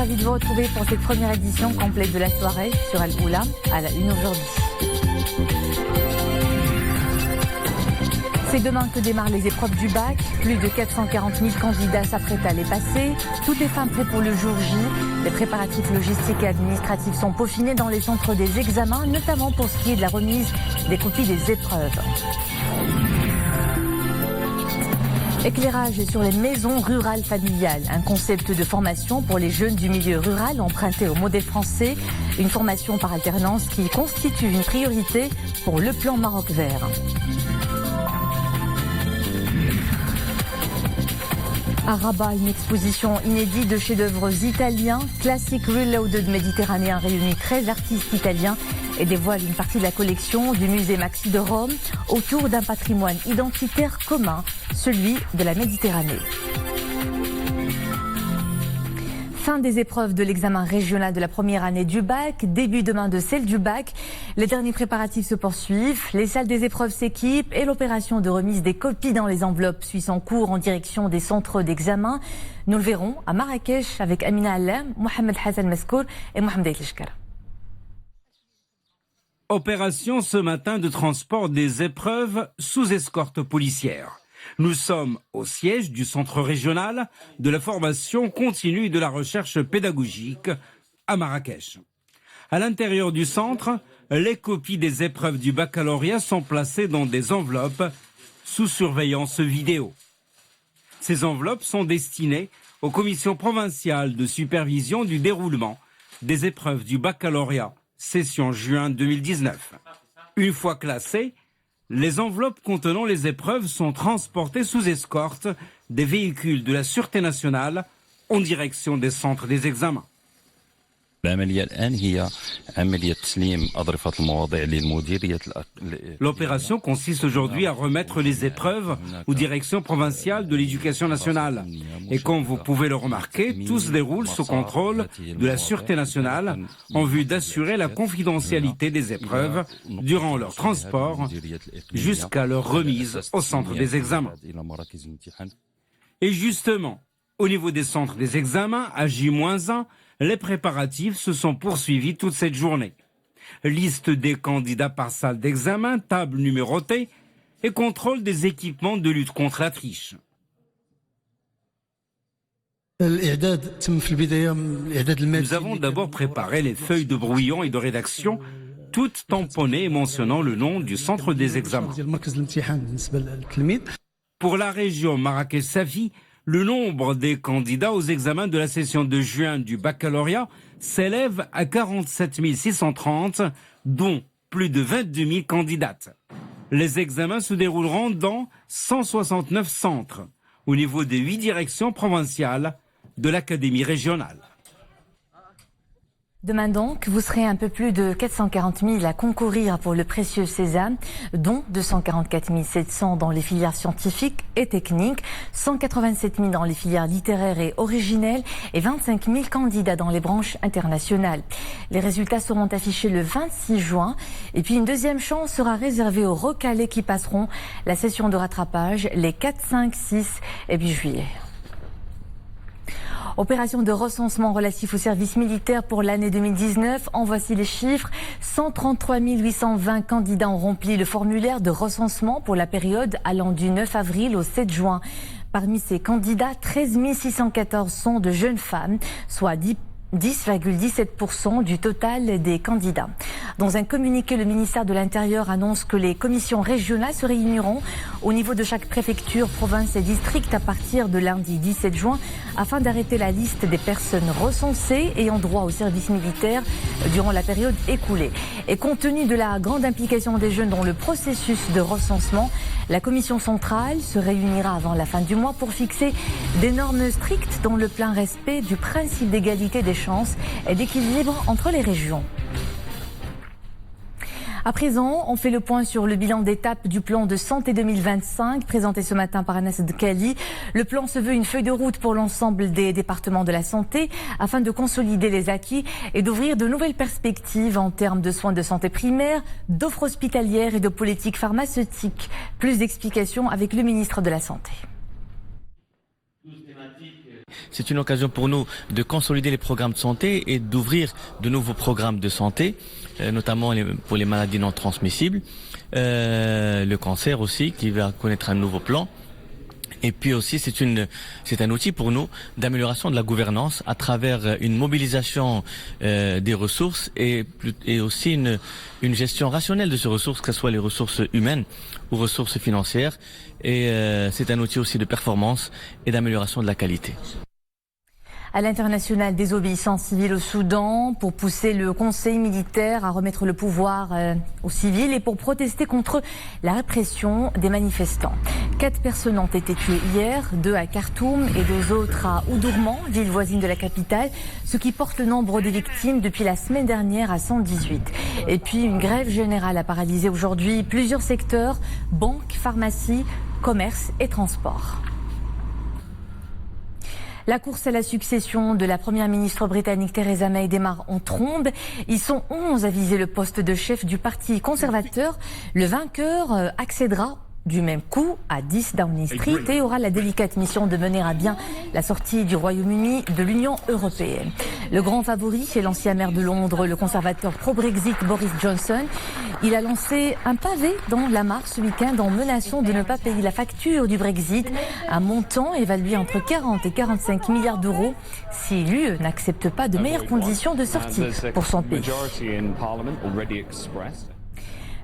Ravi de vous retrouver pour cette première édition complète de la soirée sur Al-Oula, à la une aujourd'hui. C'est demain que démarrent les épreuves du bac. Plus de 440 000 candidats s'apprêtent à les passer. Toutes les femmes prêtes pour le jour J. Les préparatifs logistiques et administratifs sont peaufinés dans les centres des examens, notamment pour ce qui est de la remise des copies des épreuves. Éclairage sur les maisons rurales familiales, un concept de formation pour les jeunes du milieu rural emprunté au modèle français, une formation par alternance qui constitue une priorité pour le plan Maroc Vert. À Rabat, une exposition inédite de chefs-d'œuvre italiens, classique reloaded méditerranéen réunit 13 artistes italiens et dévoile une partie de la collection du musée Maxi de Rome autour d'un patrimoine identitaire commun, celui de la Méditerranée. Fin des épreuves de l'examen régional de la première année du bac, début demain de celle du bac. Les derniers préparatifs se poursuivent, les salles des épreuves s'équipent et l'opération de remise des copies dans les enveloppes suit son cours en direction des centres d'examen. Nous le verrons à Marrakech avec Amina Allam, Mohamed Hassan Meskour et Mohamed Aïtlishkar. Opération ce matin de transport des épreuves sous escorte policière. Nous sommes au siège du centre régional de la formation continue et de la recherche pédagogique à Marrakech. À l'intérieur du centre, les copies des épreuves du baccalauréat sont placées dans des enveloppes sous surveillance vidéo. Ces enveloppes sont destinées aux commissions provinciales de supervision du déroulement des épreuves du baccalauréat, session juin 2019. Une fois classées, les enveloppes contenant les épreuves sont transportées sous escorte des véhicules de la Sûreté nationale en direction des centres des examens. L'opération consiste aujourd'hui à remettre les épreuves aux directions provinciales de l'éducation nationale. Et comme vous pouvez le remarquer, tout se déroule sous contrôle de la Sûreté nationale en vue d'assurer la confidentialité des épreuves durant leur transport jusqu'à leur remise au centre des examens. Et justement, au niveau des centres des examens, à J-1, les préparatifs se sont poursuivis toute cette journée. Liste des candidats par salle d'examen, table numérotée et contrôle des équipements de lutte contre la triche. Nous avons d'abord préparé les feuilles de brouillon et de rédaction, toutes tamponnées et mentionnant le nom du centre des examens. Pour la région Marrakech-Safi, le nombre des candidats aux examens de la session de juin du baccalauréat s'élève à 47 630, dont plus de 22 000 candidates. Les examens se dérouleront dans 169 centres, au niveau des 8 directions provinciales de l'Académie régionale. Demain donc, vous serez un peu plus de 440 000 à concourir pour le précieux Sésame, dont 244 700 dans les filières scientifiques et techniques, 187 000 dans les filières littéraires et originelles et 25 000 candidats dans les branches internationales. Les résultats seront affichés le 26 juin et puis une deuxième chance sera réservée aux recalés qui passeront la session de rattrapage les 4, 5, 6 et 8 juillet. Opération de recensement relatif au service militaire pour l'année 2019. En voici les chiffres. 133 820 candidats ont rempli le formulaire de recensement pour la période allant du 9 avril au 7 juin. Parmi ces candidats, 13 614 sont de jeunes femmes, soit 10,17% du total des candidats. Dans un communiqué, le ministère de l'Intérieur annonce que les commissions régionales se réuniront au niveau de chaque préfecture, province et district à partir de lundi 17 juin afin d'arrêter la liste des personnes recensées ayant droit au service militaire durant la période écoulée. Et compte tenu de la grande implication des jeunes dans le processus de recensement, la commission centrale se réunira avant la fin du mois pour fixer des normes strictes dans le plein respect du principe d'égalité des chances et d'équilibre entre les régions. À présent, on fait le point sur le bilan d'étape du plan de santé 2025 présenté ce matin par Anas Dkali. Le plan se veut une feuille de route pour l'ensemble des départements de la santé afin de consolider les acquis et d'ouvrir de nouvelles perspectives en termes de soins de santé primaire, d'offres hospitalières et de politique pharmaceutique. Plus d'explications avec le ministre de la Santé. c'est une occasion pour nous de consolider les programmes de santé et d'ouvrir de nouveaux programmes de santé, notamment pour les maladies non transmissibles, le cancer aussi qui va connaître un nouveau plan. Et puis aussi, c'est un outil pour nous d'amélioration de la gouvernance à travers une mobilisation des ressources et aussi une gestion rationnelle de ces ressources, que ce soit les ressources humaines ou ressources financières. Et c'est un outil aussi de performance et d'amélioration de la qualité. À l'international, désobéissance civile au Soudan pour pousser le conseil militaire à remettre le pouvoir aux civils et pour protester contre la répression des manifestants. 4 personnes ont été tuées hier, 2 à Khartoum et 2 autres à Oudourman, ville voisine de la capitale, ce qui porte le nombre de victimes depuis la semaine dernière à 118. Et puis une grève générale a paralysé aujourd'hui plusieurs secteurs, banques, pharmacies, commerce et transport. La course à la succession de la première ministre britannique Theresa May démarre en trombe. Ils sont 11 à viser le poste de chef du parti conservateur. Le vainqueur accédera du même coup à 10 Downing Street et aura la délicate mission de mener à bien la sortie du Royaume-Uni de l'Union européenne. Le grand favori, c'est l'ancien maire de Londres, le conservateur pro-Brexit Boris Johnson. Il a lancé un pavé dans la mare ce week-end en menaçant de ne pas payer la facture du Brexit, un montant évalué entre 40 et 45 milliards d'euros si l'UE n'accepte pas de meilleures conditions de sortie pour son pays.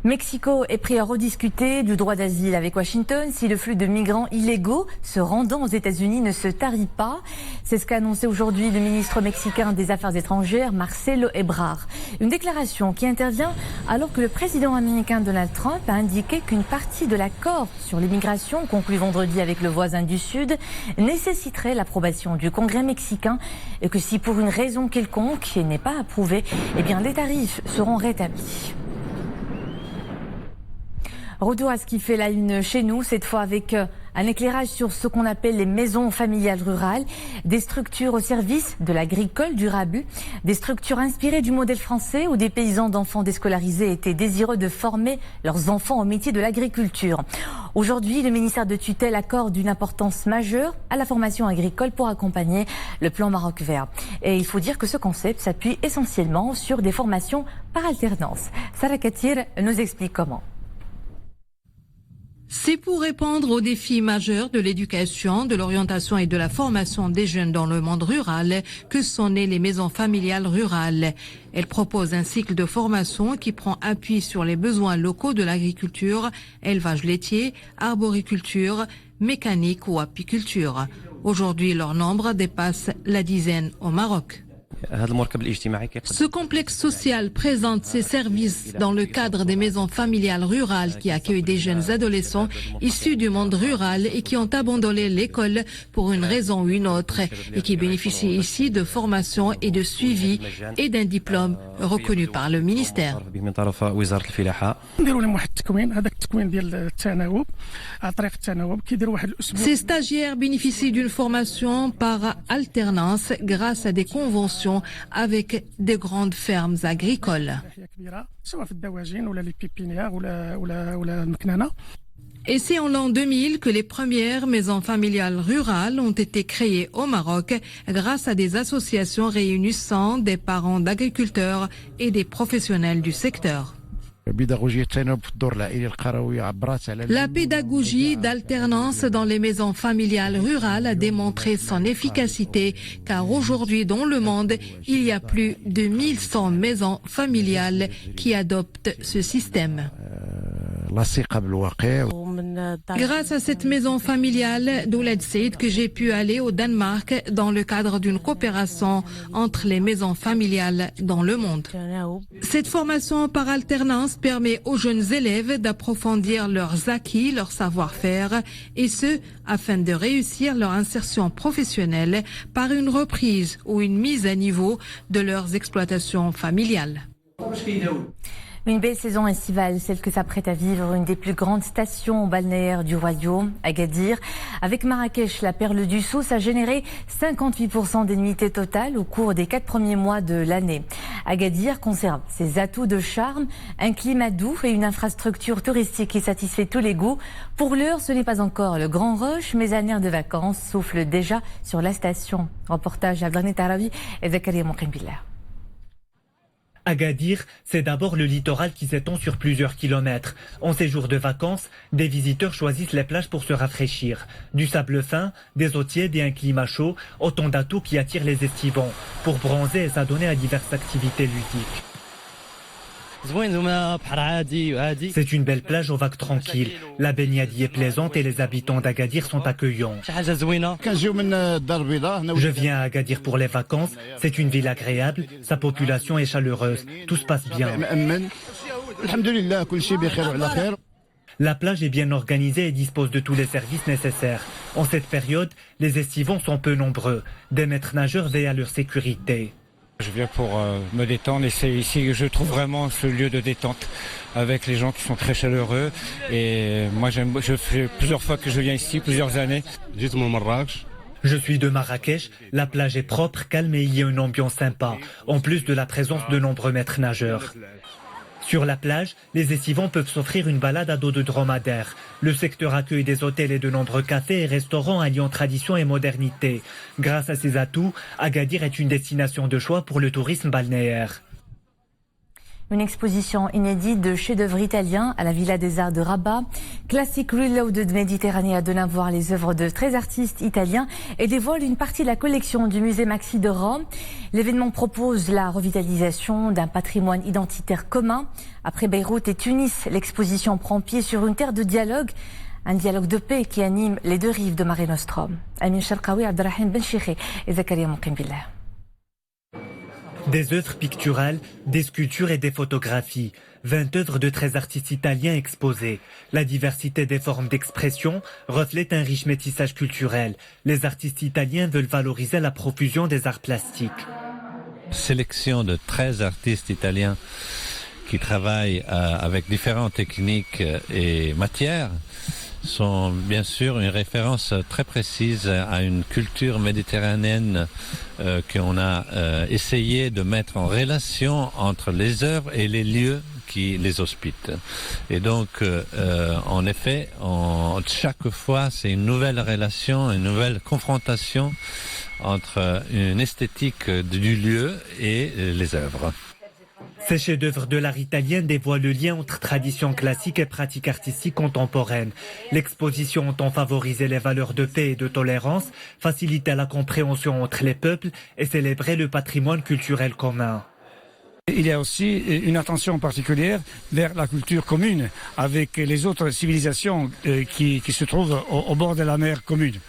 Mexico est prêt à rediscuter du droit d'asile avec Washington si le flux de migrants illégaux se rendant aux États-Unis ne se tarit pas. C'est ce qu'a annoncé aujourd'hui le ministre mexicain des Affaires étrangères, Marcelo Ebrard. Une déclaration qui intervient alors que le président américain Donald Trump a indiqué qu'une partie de l'accord sur l'immigration conclu vendredi avec le voisin du Sud nécessiterait l'approbation du Congrès mexicain et que si pour une raison quelconque il n'est pas approuvé, eh bien les tarifs seront rétablis. Retour à ce qui fait la une chez nous, cette fois avec un éclairage sur ce qu'on appelle les maisons familiales rurales, des structures au service de l'agricole durable, des structures inspirées du modèle français où des paysans d'enfants déscolarisés étaient désireux de former leurs enfants au métier de l'agriculture. Aujourd'hui, le ministère de tutelle accorde une importance majeure à la formation agricole pour accompagner le plan Maroc Vert. Et il faut dire que ce concept s'appuie essentiellement sur des formations par alternance. Sarah Katir nous explique comment. C'est pour répondre aux défis majeurs de l'éducation, de l'orientation et de la formation des jeunes dans le monde rural que sont nées les maisons familiales rurales. Elles proposent un cycle de formation qui prend appui sur les besoins locaux de l'agriculture, élevage laitier, arboriculture, mécanique ou apiculture. Aujourd'hui, leur nombre dépasse la dizaine au Maroc. Ce complexe social présente ses services dans le cadre des maisons familiales rurales qui accueillent des jeunes adolescents issus du monde rural et qui ont abandonné l'école pour une raison ou une autre et qui bénéficient ici de formation et de suivi et d'un diplôme reconnu par le ministère. Ces stagiaires bénéficient d'une formation par alternance grâce à des conventions avec des grandes fermes agricoles. Et c'est en l'an 2000 que les premières maisons familiales rurales ont été créées au Maroc grâce à des associations réunissant des parents d'agriculteurs et des professionnels du secteur. La pédagogie d'alternance dans les maisons familiales rurales a démontré son efficacité car aujourd'hui dans le monde, il y a plus de 1100 maisons familiales qui adoptent ce système. Grâce à cette maison familiale d'Ouled Saïd que j'ai pu aller au Danemark dans le cadre d'une coopération entre les maisons familiales dans le monde. Cette formation par alternance permet aux jeunes élèves d'approfondir leurs acquis, leur savoir-faire et ce, afin de réussir leur insertion professionnelle par une reprise ou une mise à niveau de leurs exploitations familiales. Une belle saison estivale, celle que s'apprête à vivre une des plus grandes stations balnéaires du royaume, Agadir. Avec Marrakech, la perle du Souss a généré 58% des nuitées totales au cours des 4 premiers mois de l'année. Agadir conserve ses atouts de charme, un climat doux et une infrastructure touristique qui satisfait tous les goûts. Pour l'heure, ce n'est pas encore le grand rush, mais un air de vacances souffle déjà sur la station. Reportage à Abdelghani Tarawi et Zakaria Moukhimbillah. Agadir, c'est d'abord le littoral qui s'étend sur plusieurs kilomètres. En séjour de vacances, des visiteurs choisissent les plages pour se rafraîchir. Du sable fin, des eaux tièdes et un climat chaud, autant d'atouts qui attirent les estivants pour bronzer et s'adonner à diverses activités ludiques. C'est une belle plage aux vagues tranquilles. La baignade y est plaisante et les habitants d'Agadir sont accueillants. Je viens à Agadir pour les vacances. C'est une ville agréable, sa population est chaleureuse. Tout se passe bien. La plage est bien organisée et dispose de tous les services nécessaires. En cette période, les estivants sont peu nombreux. Des maîtres nageurs veillent à leur sécurité. Je viens pour me détendre et c'est ici que je trouve vraiment ce lieu de détente avec les gens qui sont très chaleureux. Et moi, je fais plusieurs fois que je viens ici, plusieurs années. Je suis de Marrakech. La plage est propre, calme et il y a une ambiance sympa, en plus de la présence de nombreux maîtres nageurs. Sur la plage, les estivants peuvent s'offrir une balade à dos de dromadaire. Le secteur accueille des hôtels et de nombreux cafés et restaurants alliant tradition et modernité. Grâce à ces atouts, Agadir est une destination de choix pour le tourisme balnéaire. Une exposition inédite de chefs-d'œuvre italiens à la Villa des Arts de Rabat. Classic Reload de Méditerranée a donné à voir les œuvres de 13 artistes italiens et dévoile une partie de la collection du musée Maxi de Rome. L'événement propose la revitalisation d'un patrimoine identitaire commun. Après Beyrouth et Tunis, l'exposition prend pied sur une terre de dialogue. Un dialogue de paix qui anime les deux rives de Mare Nostrum. Amin Sharkawi, Abdelrahim Benchikhi et Zakaria Moukhimbillah. Des œuvres picturales, des sculptures et des photographies. 20 œuvres de 13 artistes italiens exposées. La diversité des formes d'expression reflète un riche métissage culturel. Les artistes italiens veulent valoriser la profusion des arts plastiques. Sélection de 13 artistes italiens qui travaillent avec différentes techniques et matières sont bien sûr une référence très précise à une culture méditerranéenne qu'on a essayé de mettre en relation entre les œuvres et les lieux qui les hospitent. Et donc, en effet, chaque fois, c'est une nouvelle relation, une nouvelle confrontation entre une esthétique du lieu et les œuvres. Ces chefs-d'œuvre de l'art italien dévoilent le lien entre tradition classique et pratique artistique contemporaine. L'exposition entend favoriser les valeurs de paix et de tolérance, faciliter la compréhension entre les peuples et célébrer le patrimoine culturel commun. Il y a aussi une attention particulière vers la culture commune avec les autres civilisations qui se trouvent au bord de la mer commune.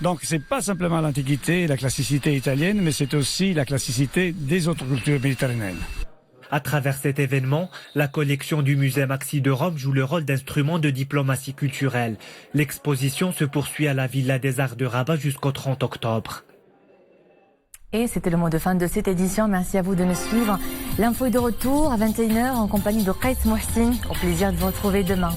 Donc c'est pas simplement l'antiquité et la classicité italienne, mais c'est aussi la classicité des autres cultures méditerranéennes. À travers cet événement, la collection du musée Maxi de Rome joue le rôle d'instrument de diplomatie culturelle. L'exposition se poursuit à la Villa des Arts de Rabat jusqu'au 30 octobre. Et c'était le mot de fin de cette édition. Merci à vous de nous suivre. L'info est de retour à 21h en compagnie de Qais Mohsin. Au plaisir de vous retrouver demain.